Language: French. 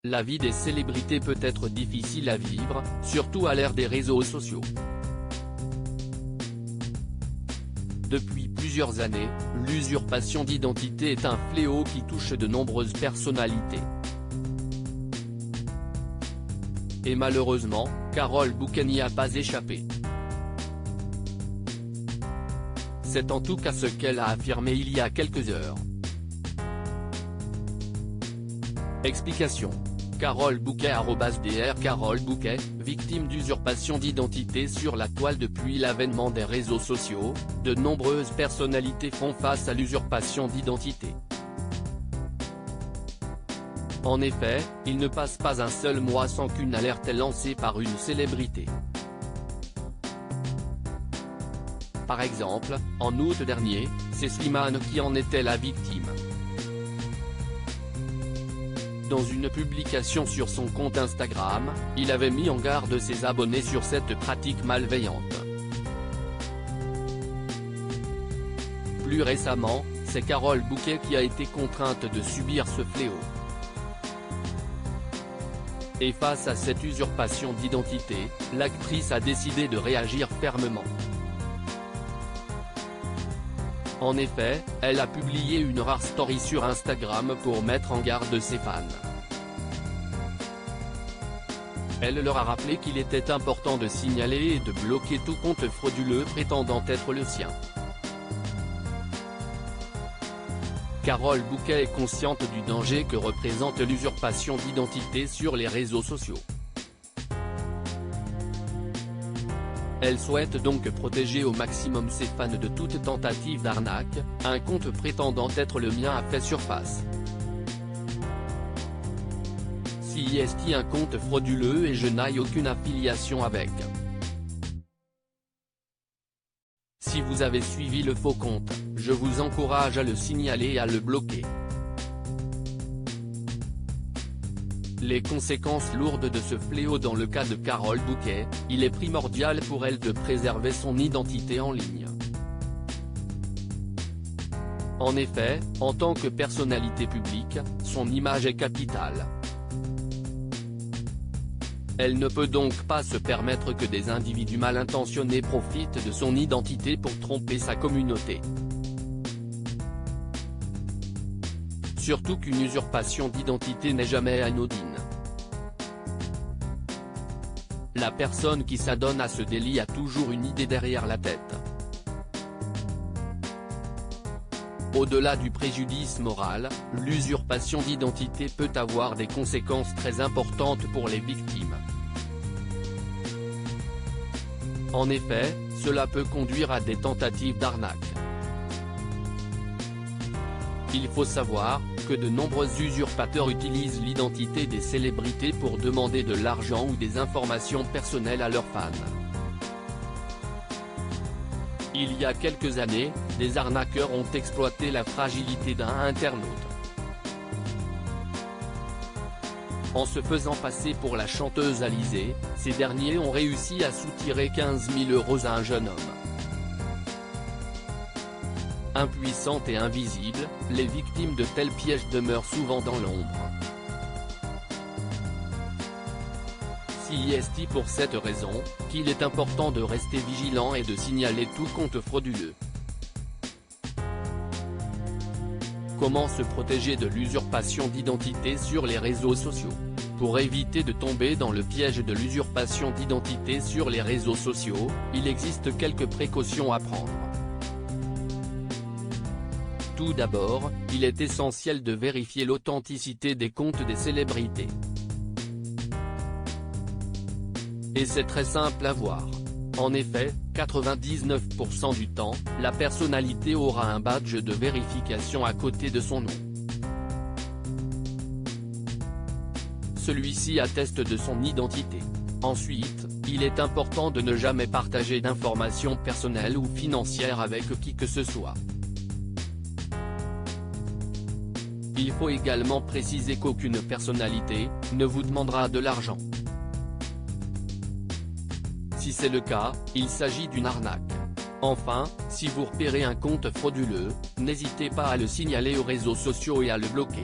La vie des célébrités peut être difficile à vivre, surtout à l'ère des réseaux sociaux. Depuis plusieurs années, l'usurpation d'identité est un fléau qui touche de nombreuses personnalités. Et malheureusement, Carole Bouquet n'y a pas échappé. C'est en tout cas ce qu'elle a affirmé il y a quelques heures. Explication. Carole Bouquet @Dr Carole Bouquet, victime d'usurpation d'identité sur la toile. Depuis l'avènement des réseaux sociaux, de nombreuses personnalités font face à l'usurpation d'identité. En effet, il ne passe pas un seul mois sans qu'une alerte est lancée par une célébrité. Par exemple, en août dernier, c'est Slimane qui en était la victime. Dans une publication sur son compte Instagram, il avait mis en garde ses abonnés sur cette pratique malveillante. Plus récemment, c'est Carole Bouquet qui a été contrainte de subir ce fléau. Et face à cette usurpation d'identité, l'actrice a décidé de réagir fermement. En effet, elle a publié une rare story sur Instagram pour mettre en garde ses fans. Elle leur a rappelé qu'il était important de signaler et de bloquer tout compte frauduleux prétendant être le sien. Carole Bouquet est consciente du danger que représente l'usurpation d'identité sur les réseaux sociaux. Elle souhaite donc protéger au maximum ses fans de toute tentative d'arnaque. Un compte prétendant être le mien a fait surface. Si est un compte frauduleux et je n'ai aucune affiliation avec. Si vous avez suivi le faux compte, je vous encourage à le signaler et à le bloquer. Les conséquences lourdes de ce fléau. Dans le cas de Carole Bouquet, il est primordial pour elle de préserver son identité en ligne. En effet, en tant que personnalité publique, son image est capitale. Elle ne peut donc pas se permettre que des individus mal intentionnés profitent de son identité pour tromper sa communauté. Surtout qu'une usurpation d'identité n'est jamais anodine. La personne qui s'adonne à ce délit a toujours une idée derrière la tête. Au-delà du préjudice moral, l'usurpation d'identité peut avoir des conséquences très importantes pour les victimes. En effet, cela peut conduire à des tentatives d'arnaque. Il faut savoir que de nombreux usurpateurs utilisent l'identité des célébrités pour demander de l'argent ou des informations personnelles à leurs fans. Il y a quelques années, des arnaqueurs ont exploité la fragilité d'un internaute. En se faisant passer pour la chanteuse Alizée, ces derniers ont réussi à soutirer 15 000 € à un jeune homme. Impuissantes et invisibles, les victimes de tels pièges demeurent souvent dans l'ombre. C'est pour cette raison qu'il est important de rester vigilant et de signaler tout compte frauduleux. Comment se protéger de l'usurpation d'identité sur les réseaux sociaux? Pour éviter de tomber dans le piège de l'usurpation d'identité sur les réseaux sociaux, il existe quelques précautions à prendre. Tout d'abord, il est essentiel de vérifier l'authenticité des comptes des célébrités. Et c'est très simple à voir. En effet, 99% du temps, la personnalité aura un badge de vérification à côté de son nom. Celui-ci atteste de son identité. Ensuite, il est important de ne jamais partager d'informations personnelles ou financières avec qui que ce soit. Il faut également préciser qu'aucune personnalité ne vous demandera de l'argent. Si c'est le cas, il s'agit d'une arnaque. Enfin, si vous repérez un compte frauduleux, n'hésitez pas à le signaler aux réseaux sociaux et à le bloquer.